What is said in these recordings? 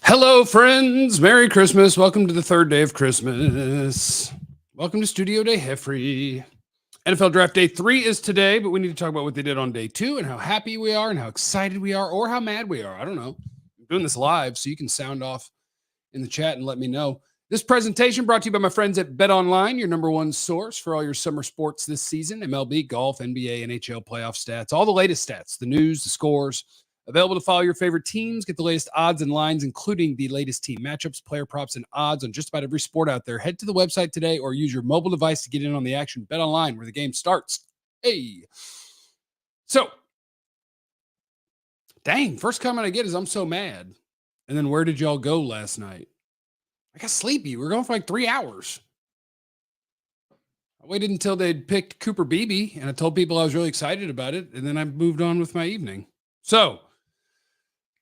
Hello, friends. Merry Christmas. Welcome to the third day of Christmas. Welcome to Studio Day Heffrey. NFL Draft Day 3 is today, but we need to talk about what they did on day 2 and how happy we are and how excited we are or how mad we are. I don't know. I'm doing this live, so you can sound off in the chat and let me know. This presentation brought to you by my friends at Bet Online, your number one source for all your summer sports this season. MLB, golf, NBA, NHL playoff stats, all the latest stats, the news, the scores. Available to follow your favorite teams, get the latest odds and lines, including the latest team matchups, player props, and odds on just about every sport out there. Head to the website today or use your mobile device to get in on the action. Bet Online, where the game starts. Hey. So, dang, first comment I get is I'm so mad. And then where did y'all go last night? I got sleepy. We were going for like 3 hours. I waited until they'd picked Cooper Beebe, and I told people I was really excited about it, and then I moved on with my evening. So,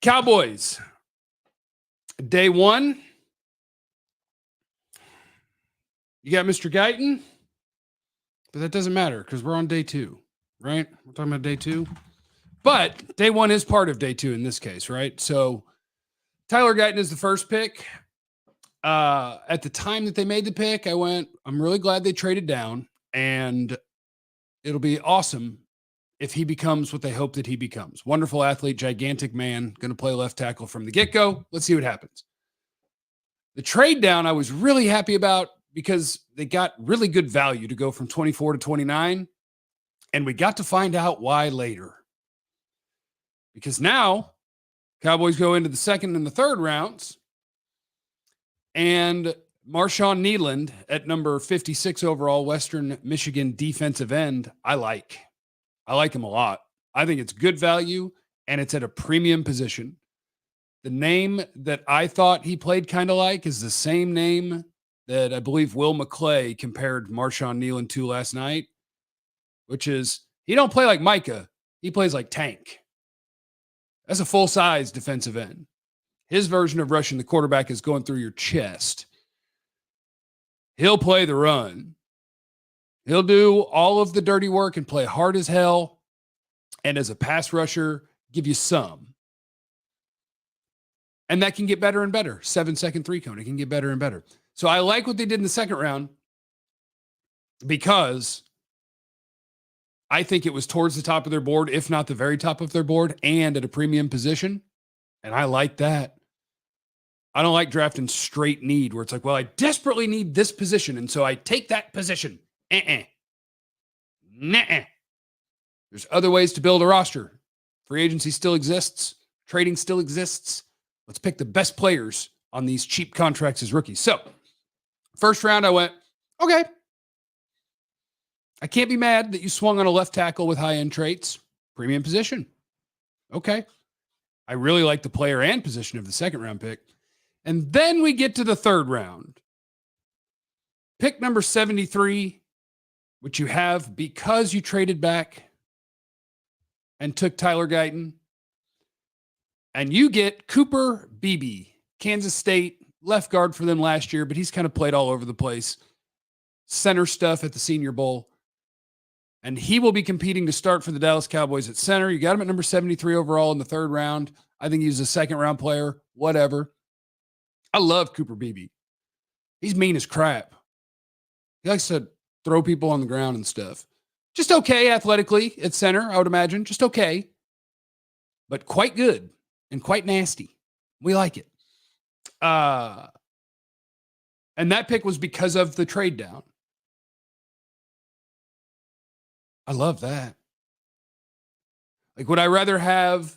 Cowboys, day 1. You got Mr. Guyton, but that doesn't matter because we're on day 2, right? We're talking about day 2. But day 1 is part of day 2 in this case, right? So Tyler Guyton is the first pick. At the time that they made the pick, I went, I'm really glad they traded down, and it'll be awesome if he becomes what they hope that he becomes. Wonderful athlete, gigantic man, going to play left tackle from the get-go. Let's see what happens. The trade down I was really happy about because they got really good value to go from 24 to 29, and we got to find out why later. Because now Cowboys go into the second and the third rounds, and Marshawn Kneeland at number 56 overall, Western Michigan defensive end, I like him a lot. I think it's good value, and it's at a premium position. The name that I thought he played kind of like is the same name that I believe Will McClay compared Marshawn Kneeland to last night, which is he don't play like Micah. He plays like Tank. That's a full-size defensive end. His version of rushing the quarterback is going through your chest. He'll play the run. He'll do all of the dirty work and play hard as hell. And as a pass rusher, give you some. And that can get better and better. 7-second 3-cone. It can get better and better. So I like what they did in the second round because I think it was towards the top of their board, if not the very top of their board, and at a premium position. And I like that. I don't like drafting straight need where it's like, well, I desperately need this position, and so I take that position. Nuh-uh. There's other ways to build a roster. Free agency still exists. Trading still exists. Let's pick the best players on these cheap contracts as rookies. So, first round, I went, okay. I can't be mad that you swung on a left tackle with high-end traits. Premium position. Okay. I really like the player and position of the second round pick. And then we get to the third round. Pick number 73, which you have because you traded back and took Tyler Guyton. And you get Cooper Beebe, Kansas State, left guard for them last year, but he's kind of played all over the place. Center stuff at the Senior Bowl. And he will be competing to start for the Dallas Cowboys at center. You got him at number 73 overall in the third round. I think he's a second-round player, whatever. I love Cooper Beebe. He's mean as crap. He likes to throw people on the ground and stuff. Just okay athletically at center, I would imagine. Just okay. But quite good and quite nasty. We like it. And that pick was because of the trade down. I love that. Like, would I rather have,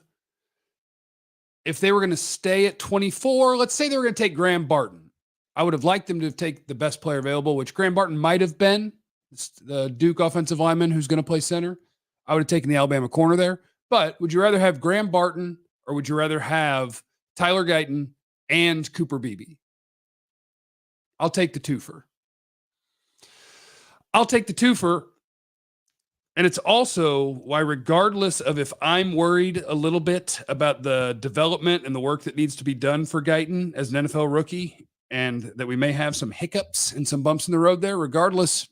if they were going to stay at 24, let's say they were going to take Graham Barton. I would have liked them to take the best player available, which Graham Barton might have been. It's the Duke offensive lineman who's going to play center. I would have taken the Alabama corner there. But would you rather have Graham Barton or would you rather have Tyler Guyton and Cooper Beebe? I'll take the twofer. And it's also why, regardless of if I'm worried a little bit about the development and the work that needs to be done for Guyton as an NFL rookie, and that we may have some hiccups and some bumps in the road there, regardless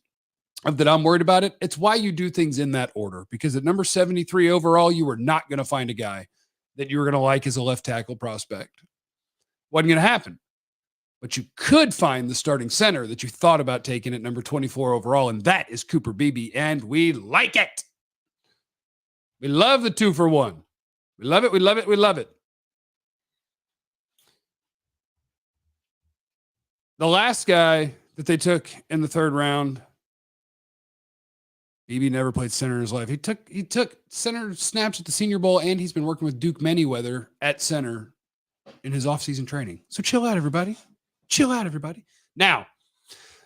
of that I'm worried about it, it's why you do things in that order. Because at number 73 overall, you were not going to find a guy that you were going to like as a left tackle prospect. Wasn't going to happen. But you could find the starting center that you thought about taking at number 24 overall, and that is Cooper Beebe, and we like it. We love the 2-for-1. We love it, we love it, we love it. The last guy that they took in the third round, Beebe never played center in his life. He took center snaps at the Senior Bowl, and he's been working with Duke Manyweather at center in his offseason training. So chill out, everybody. Chill out, everybody. Now,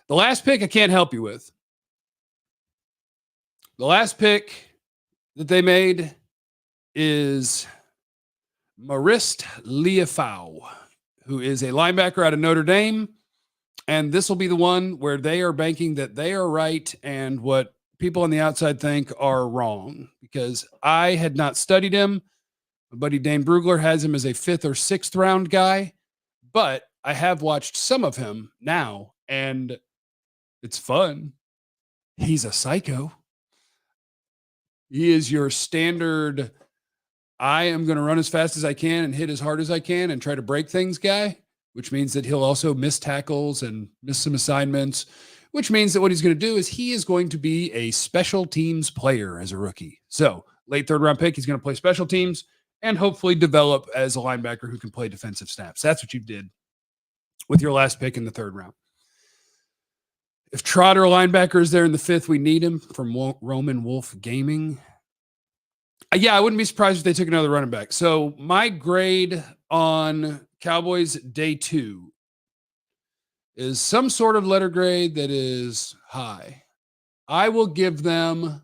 the last pick I can't help you with. The last pick that they made is Marist Liufau, who is a linebacker out of Notre Dame. And this will be the one where they are banking that they are right and what people on the outside think are wrong, because I had not studied him. My buddy Dane Brugler has him as a 5th or 6th round guy, but I have watched some of him now, and it's fun. He's a psycho. He is your standard, I am going to run as fast as I can and hit as hard as I can and try to break things guy, which means that he'll also miss tackles and miss some assignments, which means that what he's going to do is he is going to be a special teams player as a rookie. So late third round pick, he's going to play special teams and hopefully develop as a linebacker who can play defensive snaps. That's what you did with your last pick in the third round. If Trotter linebacker is there in the 5th, we need him from Roman Wolf Gaming. Yeah, I wouldn't be surprised if they took another running back. So my grade on Cowboys day 2 is some sort of letter grade that is high. I will give them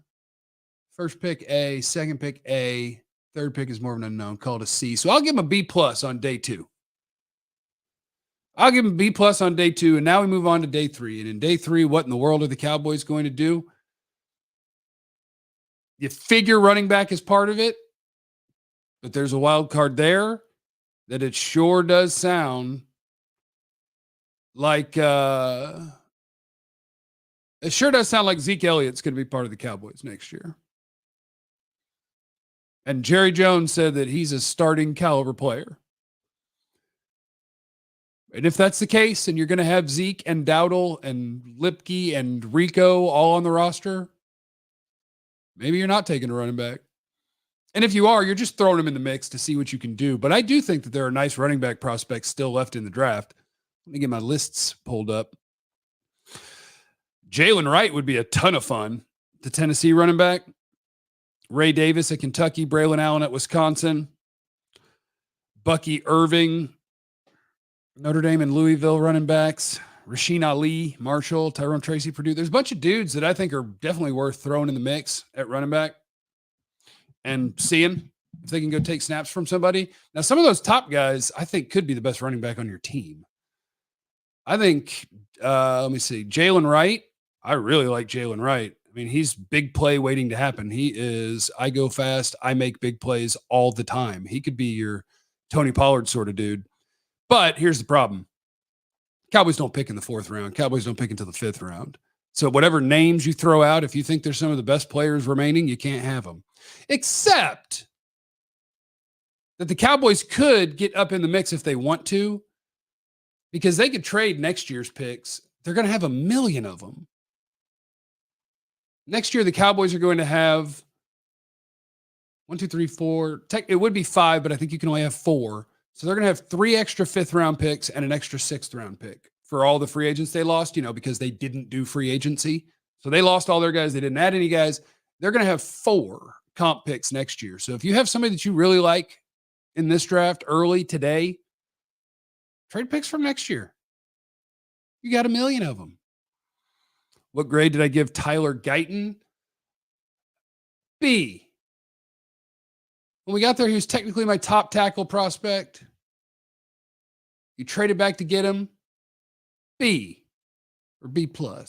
first pick A, second pick A, third pick is more of an unknown, called a C. So I'll give them a B+ on day 2. I'll give them B+ on day 2, and now we move on to day 3. And in day 3, what in the world are the Cowboys going to do? You figure running back is part of it, but there's a wild card there that it sure does sound like Zeke Elliott's going to be part of the Cowboys next year. And Jerry Jones said that he's a starting caliber player. And if that's the case, and you're going to have Zeke and Dowdle and Lipke and Rico all on the roster, maybe you're not taking a running back. And if you are, you're just throwing them in the mix to see what you can do. But I do think that there are nice running back prospects still left in the draft. Let me get my lists pulled up. Jalen Wright would be a ton of fun. The Tennessee running back. Ray Davis at Kentucky. Braylon Allen at Wisconsin. Bucky Irving, Notre Dame and Louisville running backs. Rasheen Ali, Marshall, Tyrone Tracy, Purdue. There's a bunch of dudes that I think are definitely worth throwing in the mix at running back and seeing if they can go take snaps from somebody. Now, some of those top guys I think could be the best running back on your team. I think, let me see, Jalen Wright. I really like Jalen Wright. I mean, he's big play waiting to happen. He is, I go fast, I make big plays all the time. He could be your Tony Pollard sort of dude. But here's the problem. Cowboys don't pick in the 4th round. Cowboys don't pick until the 5th round. So whatever names you throw out, if you think there's some of the best players remaining, you can't have them. Except that the Cowboys could get up in the mix if they want to, because they could trade next year's picks. They're going to have 1 million of them. Next year, the Cowboys are going to have 1, 2, 3, 4. It would be 5, but I think you can only have 4. So they're going to have 3 extra 5th round picks and an extra 6th round pick for all the free agents they lost, because they didn't do free agency. So they lost all their guys. They didn't add any guys. They're going to have 4 comp picks next year. So if you have somebody that you really like in this draft early today, trade picks from next year. You got 1 million of them. What grade did I give Tyler Guyton? B. When we got there, he was technically my top tackle prospect. You traded back to get him. B or B+. 2nd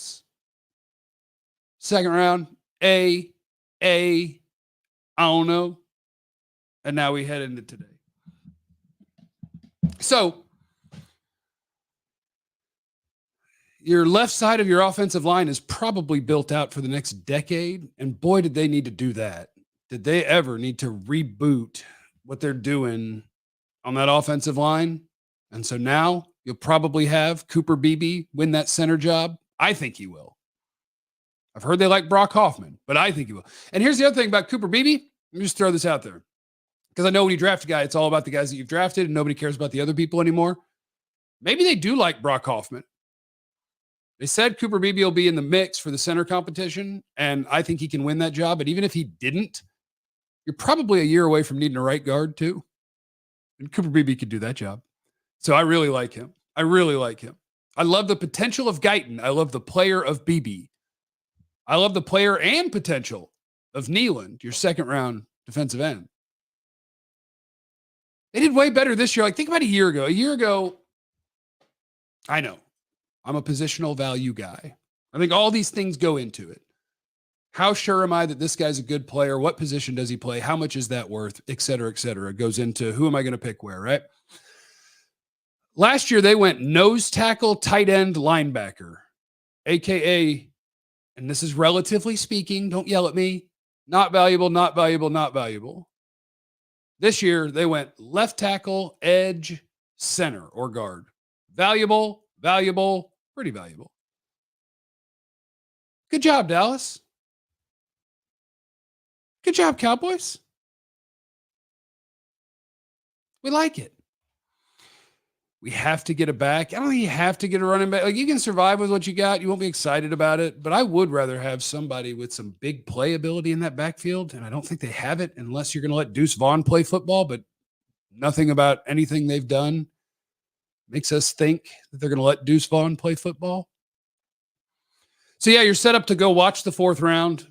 round, A, I don't know. And now we head into today. So your left side of your offensive line is probably built out for the next decade. And boy, did they need to do that. Did they ever need to reboot what they're doing on that offensive line? And so now you'll probably have Cooper Beebe win that center job. I think he will. I've heard they like Brock Hoffman, but I think he will. And here's the other thing about Cooper Beebe. Let me just throw this out there. Because I know when you draft a guy, it's all about the guys that you've drafted and nobody cares about the other people anymore. Maybe they do like Brock Hoffman. They said Cooper Beebe will be in the mix for the center competition, and I think he can win that job. But even if he didn't, you're probably a year away from needing a right guard too. And Cooper Beebe could do that job. So I really like him. I really like him. I love the potential of Guyton. I love the player of Beebe. I love the player and potential of Kneeland, your second round defensive end. They did way better this year. Like, think about a year ago. A year ago, I know I'm a positional value guy. I think all these things go into it. How sure am I that this guy's a good player? What position does he play? How much is that worth? Et cetera, et cetera. It goes into who am I going to pick where, right? Last year, they went nose tackle, tight end, linebacker, AKA, and this is relatively speaking, don't yell at me, not valuable, not valuable, not valuable. This year, they went left tackle, edge, center, or guard. Valuable, valuable, pretty valuable. Good job, Dallas. Good job, Cowboys. We like it. We have to get it back. I don't think you have to get a running back. Like, you can survive with what you got. You won't be excited about it, but I would rather have somebody with some big playability in that backfield, and I don't think they have it unless you're going to let Deuce Vaughn play football, but nothing about anything they've done makes us think that they're going to let Deuce Vaughn play football. So, yeah, you're set up to go watch the fourth round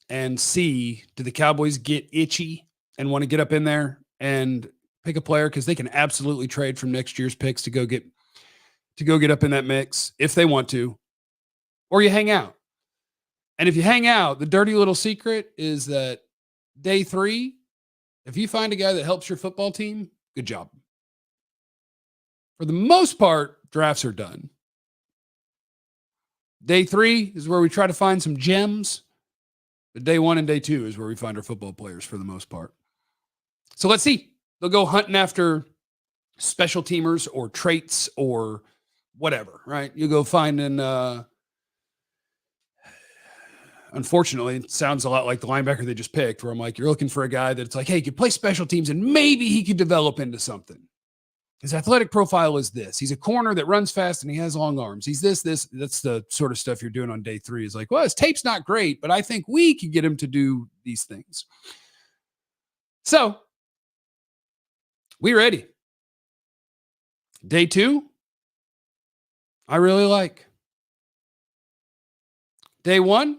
and see, do the Cowboys get itchy and want to get up in there and pick a player, because they can absolutely trade from next year's picks to go get up in that mix if they want to, or you hang out. And if you hang out, the dirty little secret is that day 3, if you find a guy that helps your football team, good job. For the most part, drafts are done. Day 3 is where we try to find some gems, but day 1 and day 2 is where we find our football players for the most part. So let's see. They'll go hunting after special teamers or traits or whatever, right? You go finding, unfortunately, it sounds a lot like the linebacker they just picked, where I'm like, you're looking for a guy that's like, hey, he could play special teams and maybe he could develop into something. His athletic profile is this. He's a corner that runs fast and he has long arms. He's this. That's the sort of stuff you're doing on day 3. Is like, well, his tape's not great, but I think we could get him to do these things. So, we ready. Day 2, I really like. Day 1,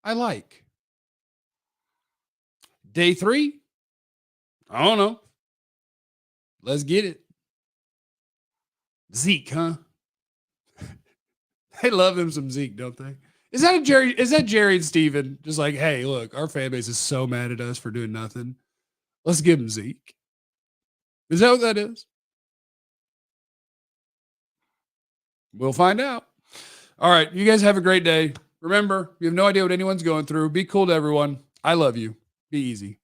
I like. Day 3, I don't know. Let's get it. Zeke, huh? They love him some Zeke, don't they? Is that Jerry and Steven? Just like, hey, look, our fan base is so mad at us for doing nothing. Let's give him Zeke. Is that what that is? We'll find out. All right. You guys have a great day. Remember, you have no idea what anyone's going through. Be cool to everyone. I love you. Be easy.